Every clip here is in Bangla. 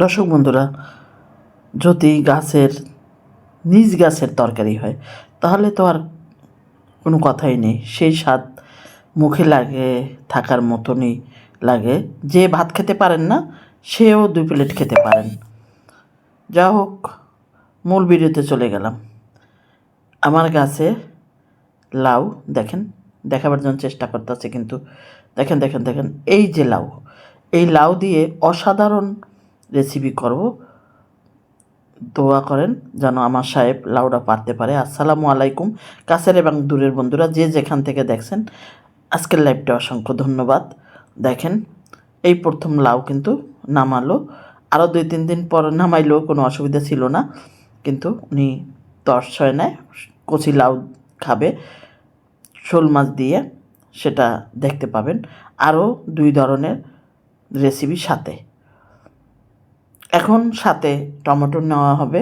দর্শক বন্ধুরা, যদি নিজ গাছের তরকারি হয় তাহলে তো আর কোনো কথাই নেই। সেই স্বাদ মুখে লাগে থাকার মতনই লাগে। যে ভাত খেতে পারেন না সেও 2 প্লেট খেতে পারেন। যা হোক, মূল ভিডিওতে চলে গেলাম। আমার গাছে লাউ দেখাবার জন্য চেষ্টা করতেছে, কিন্তু দেখেন দেখেন দেখেন এই যে লাউ, এই লাউ দিয়ে অসাধারণ রেসিপি করব। দোয়া করেন যেন আমার সাহেব লাউডা পারতে পারে। আসসালামু আলাইকুম কাছের এবং দূরের বন্ধুরা, যে যেখান থেকে দেখছেন আজকের লাইভটা অসংখ্য ধন্যবাদ। দেখেন, এই প্রথম লাউ কিন্তু নামালো। আরও 2-3 দিন পর নামাইলেও কোনো অসুবিধা ছিল না, কিন্তু উনি তর সয় নেয়, কচি লাউ খাবে শোল মাছ দিয়ে, সেটা দেখতে পাবেন। আরও 2 ধরনের রেসিপি সাথে। এখন সাথে টমেটো নেওয়া হবে,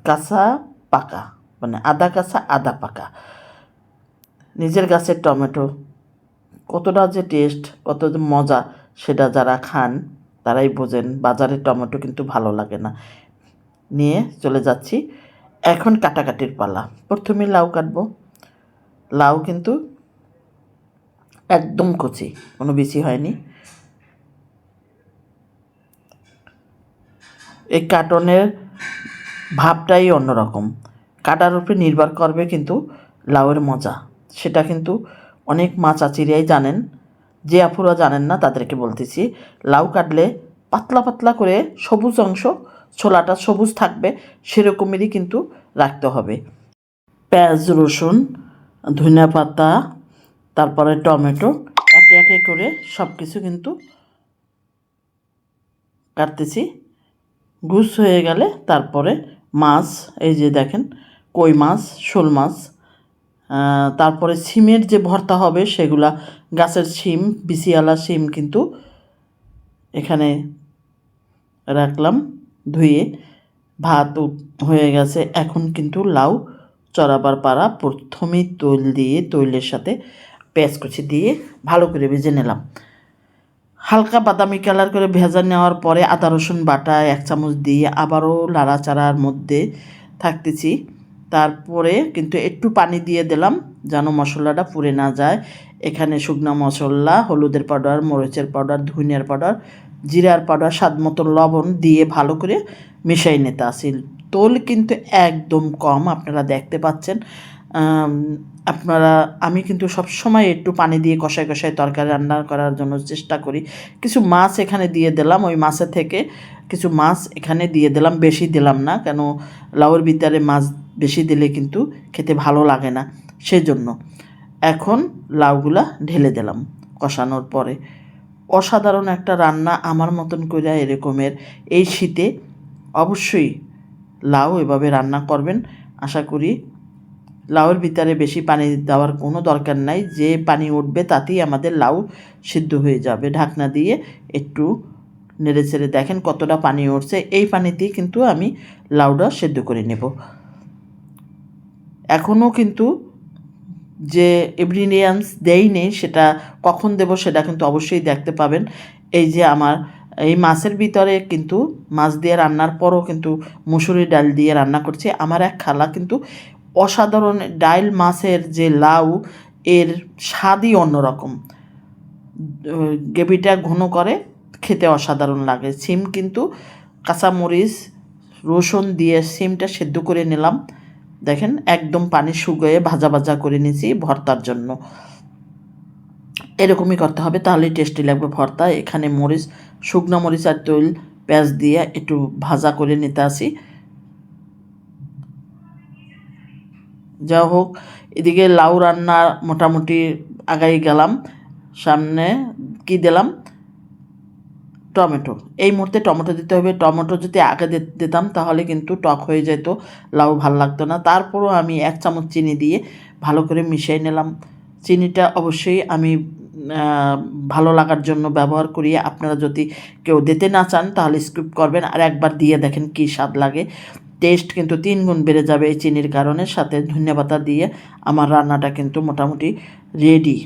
কাঁচা পাকা, মানে আধা কাঁচা আধা পাকা। নিজের গাছের টমেটো কতটা যে টেস্ট, কত যে মজা, সেটা যারা খান তারাই বোঝেন। বাজারের টমেটো কিন্তু ভালো লাগে না। নিয়ে চলে যাচ্ছি এখন কাটাকাটির পালা। প্রথমে লাউ কাটবো। লাউ কিন্তু একদম কচি, কোনো বিচি হয়নি। এই কাটনের ভাবটাই অন্যরকম। কাটার উপরে নির্ভর করবে কিন্তু লাউয়ের মজা। সেটা কিন্তু অনেক মা চাচিরাই জানেন, যে আপুরা জানেন না তাদেরকে বলতেছি। লাউ কাটলে পাতলা পাতলা করে সবুজ অংশ, ছোলাটা সবুজ থাকবে সেরকমেরই কিন্তু রাখতে হবে। পেঁয়াজ, রসুন, ধনিয়া পাতা, তারপরে টমেটো, একে একে করে সব কিছু কিন্তু কাটতেছি। গুছ হয়ে গেলে তারপরে মাছ, এই যে দেখেন কই মাছ, শোল মাছ, তারপরে শিমের যে ভর্তা হবে সেগুলা গাছের শিম, বিচিওয়ালা শিম কিন্তু এখানে রাখলাম ধুয়ে। ভাত হয়ে গেছে, এখন কিন্তু লাউ চড়াবার পাড়া। প্রথমেই তৈলের সাথে পেঁয়াজ কুচি দিয়ে ভালো করে ভেজে নিলাম। হালকা বাদামি কালার করে ভেজে নেওয়ার পরে আদা রসুন বাটা 1 চামচ দিয়ে আবারও লাড়াচাড়ার মধ্যে থাকতেছি। তারপরে কিন্তু একটু পানি দিয়ে দিলাম যেন মশলাটা পুড়ে না যায়। এখানে শুকনো মশলা, হলুদের পাউডার, মরিচের পাউডার, ধনিয়ার পাউডার, জিরার পাউডার, স্বাদ মতো লবণ দিয়ে ভালো করে মিশাই নিতে আসি। তোল কিন্তু একদম কম, আপনারা দেখতে পাচ্ছেন। আমি কিন্তু সবসময় একটু পানি দিয়ে কষায় কষায় তরকারি রান্না করার জন্য চেষ্টা করি। কিছু মাছ এখানে দিয়ে দিলাম, ওই মাছের থেকে কিছু মাছ এখানে দিয়ে দিলাম, বেশি দিলাম না, কেন লাউয়ের ভিতরে মাছ বেশি দিলে কিন্তু খেতে ভালো লাগে না, সেজন্য। এখন লাউগুলা ঢেলে দিলাম কষানোর পরে। অসাধারণ একটা রান্না আমার মতন করে এরকমের এই শীতে অবশ্যই লাউ এভাবে রান্না করবেন। আশা করি লাউয়ের ভিতরে বেশি পানি দেওয়ার কোনো দরকার নাই, যে পানি উঠবে তাতেই আমাদের লাউ সিদ্ধ হয়ে যাবে। ঢাকনা দিয়ে একটু নেড়ে চেড়ে দেখেন কতটা পানি উঠছে। এই পানিতেই কিন্তু আমি লাউটা সিদ্ধ করে নেব। এখনও কিন্তু যে ইনগ্রিডিয়েন্টস দেইনি, সেটা কখন দেব সেটা কিন্তু অবশ্যই দেখতে পাবেন। এই যে আমার এই মাছের ভিতরে কিন্তু মাছ দিয়ে রান্নার পরও কিন্তু মুসুরি ডাল দিয়ে রান্না করছি। আমার এক খালা কিন্তু অসাধারণ ডাইল মাছের যে লাউ, এর স্বাদই অন্যরকম। গ্রেভিটা ঘন করে খেতে অসাধারণ লাগে। সিম কিন্তু কাঁচামরিচ, রসুন দিয়ে সিমটা সেদ্ধ করে নিলাম। দেখেন একদম পানি শুকিয়ে ভাজা ভাজা করে নিয়েছি ভর্তার জন্য। এরকমই করতে হবে, তাহলেই টেস্টি লাগবে ভর্তা। এখানে শুকনো মরিচ আর তৈল পেঁয়াজ দিয়ে একটু ভাজা করে নিতে আসি। যা হোক, এদিকে লাউ রান্না মোটামুটি আগাই গেলাম। সামনে কি দিলাম, টমেটো। এই মুহূর্তে টমেটো দিতে হবে। টমেটো যদি আগে দিতাম তাহলে কিন্তু টক হয়ে যেত, লাউ ভাল লাগতো না। তারপরও আমি 1 চামচ চিনি দিয়ে ভালো করে মিশিয়ে নিলাম। চিনিটা অবশ্যই আমি ভালো লাগার জন্য ব্যবহার করি। আপনারা যদি কেউ দিতে না চান তাহলে স্কিপ করবেন, আর একবার দিয়ে দেখেন কী স্বাদ লাগে। টেস্ট কিন্তু 3 গুণ বেড়ে যাবে এই চিনির কারণে। সাথে ধনিয়া পাতা দিয়ে আমার রান্নাটা কিন্তু মোটামুটি রেডি,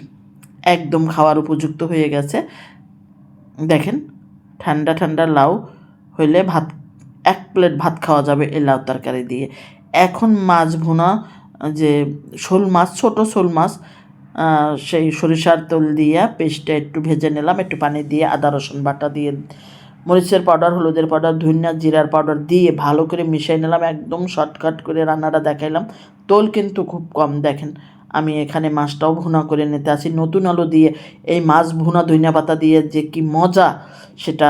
একদম খাওয়ার উপযুক্ত হয়ে গেছে। দেখেন ঠান্ডা ঠান্ডা লাউ হইলে ভাত 1 প্লেট ভাত খাওয়া যাবে এই লাউ তরকারি দিয়ে। এখন মাছ ভুনা, যে শোল মাছ, ছোট শোল মাছ, সেই সরিষার তেল দিয়ে পেস্টটা একটু ভেজে নিলাম, একটু পানি দিয়ে আদা রসুন বাটা দিয়ে মরিচের পাউডার, হলুদের পাউডার, ধনিয়া জিরার পাউডার দিয়ে ভালো করে মিশিয়ে নিলাম। একদম শর্টকাট করে রান্নাটা দেখাইলাম। তেল কিন্তু খুব কম। দেখেন আমি এখানে মাছটাও ভুনা করে নিতে আসি নতুন আলু দিয়ে। এই মাছ ভুনা ধনিয়া পাতা দিয়ে যে কি মজা, সেটা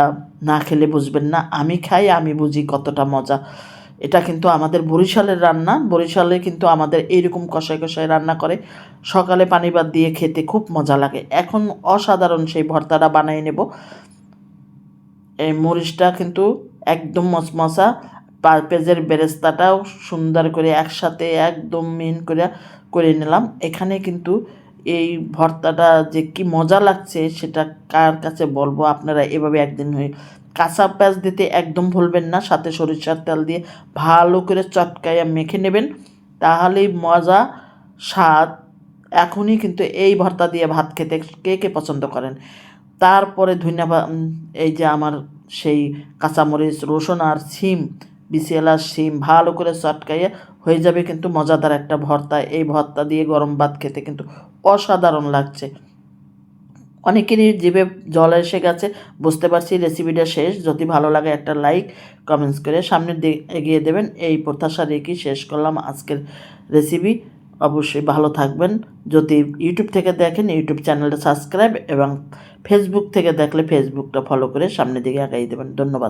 না খেলে বুঝবেন না। আমি খাই, আমি বুঝি কতটা মজা। এটা কিন্তু আমাদের বরিশালের রান্না। বরিশালে কিন্তু আমাদের এইরকম কষায় কষায় রান্না করে, সকালে পানি ভাত দিয়ে খেতে খুব মজা লাগে। এখন অসাধারণ সেই ভর্তাটা বানিয়ে নেব। এই মরিচটা কিন্তু একদম মচমচা, পেঁয়াজের বেরেস্তাটাও সুন্দর করে একসাথে একদম মিহিন করে নিলাম। এখানে কিন্তু এই ভর্তাটা যে কি মজা লাগছে সেটা কার কাছে বলবো। আপনারা এভাবে একদিন হয়ে কাঁচা পেঁয়াজ দিতে একদম ভুলবেন না, সাথে সরিষার তেল দিয়ে ভালো করে চটকাইয়া মেখে নেবেন, তাহলেই মজা স্বাদ। এখনই কিন্তু এই ভর্তা দিয়ে ভাত খেতে কে কে পছন্দ করেন। তারপরে এই যে আমার সেই কাঁচামরিচ, রসুন আর শিম, বিসিএলা শিম ভালো করে চটকাইয়ে হয়ে যাবে কিন্তু মজাদার একটা ভর্তা। এই ভর্তা দিয়ে গরম ভাত খেতে কিন্তু অসাধারণ লাগছে। অনেকেরই জিভে জল এসে গেছে, বুঝতে পারছি রেসিপিটা শেষ। যদি ভালো লাগে একটা লাইক কমেন্টস করে সামনের দিকে এগিয়ে দেবেন, এই প্রত্যাশা রেখেই শেষ করলাম আজকের রেসিপি। অবশ্যই ভালো থাকবেন। যদি ইউটিউব থেকে দেখেন ইউটিউব চ্যানেলটা সাবস্ক্রাইব, এবং ফেসবুক থেকে দেখলে ফেসবুকটা ফলো করে সামনের দিকে এগিয়ে দেবেন। ধন্যবাদ।